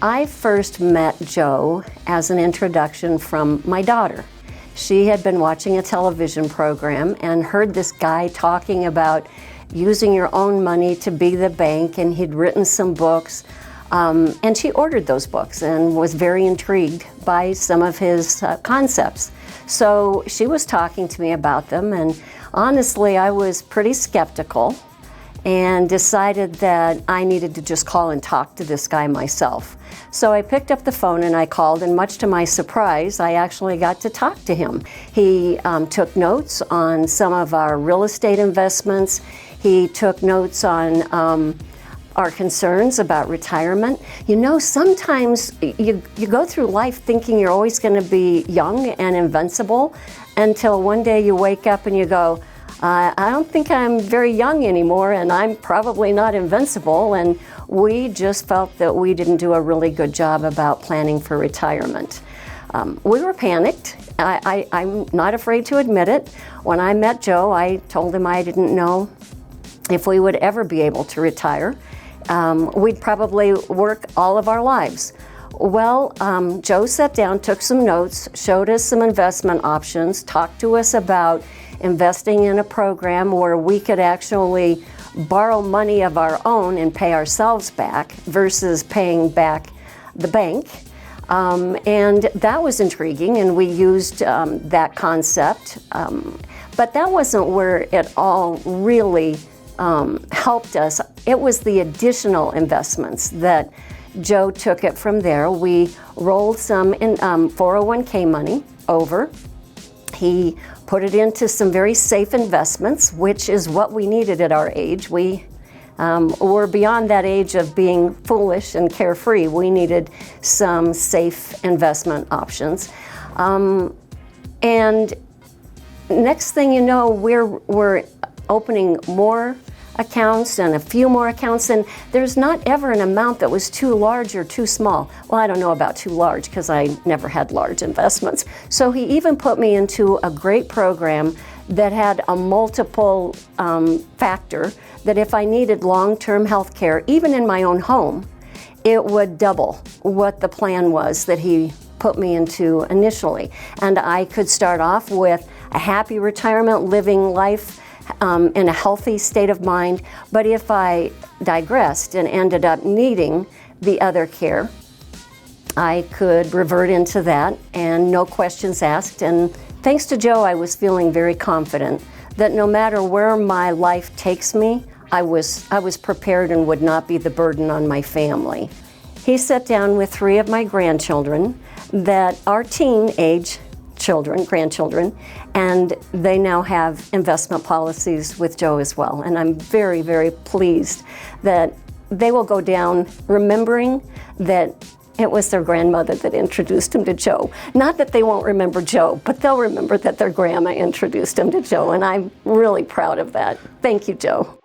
I first met Joe as an introduction from my daughter. She had been watching a television program and heard this guy talking about using your own money to be the bank, and he'd written some books. And she ordered those books and was very intrigued by some of his concepts. So she was talking to me about them, and honestly, I was pretty skeptical and decided that I needed to just call and talk to this guy myself. So I picked up the phone and I called, and much to my surprise, I actually got to talk to him. He took notes on some of our real estate investments. He took notes on our concerns about retirement. You know, sometimes you go through life thinking you're always going to be young and invincible until one day you wake up and you go, I don't think I'm very young anymore, and I'm probably not invincible. And we just felt that we didn't do a really good job about planning for retirement. We were panicked. I'm not afraid to admit it. When I met Joe, I told him I didn't know if we would ever be able to retire. We'd probably work all of our lives. Well, Joe sat down, took some notes, showed us some investment options, talked to us about investing in a program where we could actually borrow money of our own and pay ourselves back versus paying back the bank. And that was intriguing, and we used that concept. But that wasn't where it all really helped us. It was the additional investments that Joe took it from there. We rolled some in 401k money over. He put it into some very safe investments, which is what we needed at our age. We were beyond that age of being foolish and carefree. We needed some safe investment options. And next thing you know, we're opening more accounts and a few more accounts, and there's not ever an amount that was too large or too small. Well, I don't know about too large because I never had large investments. So he even put me into a great program that had a multiple factor that if I needed long-term health care, even in my own home, it would double what the plan was that he put me into initially. And I could start off with a happy retirement, living life in a healthy state of mind. But if I digressed and ended up needing the other care, I could revert into that and no questions asked. And thanks to Joe, I was feeling very confident that no matter where my life takes me, I was prepared and would not be the burden on my family. He sat down with 3 of my grandchildren that are teenage grandchildren, and they now have investment policies with Joe as well. And I'm very, very pleased that they will go down remembering that it was their grandmother that introduced him to Joe. Not that they won't remember Joe, but they'll remember that their grandma introduced him to Joe, and I'm really proud of that. Thank you, Joe.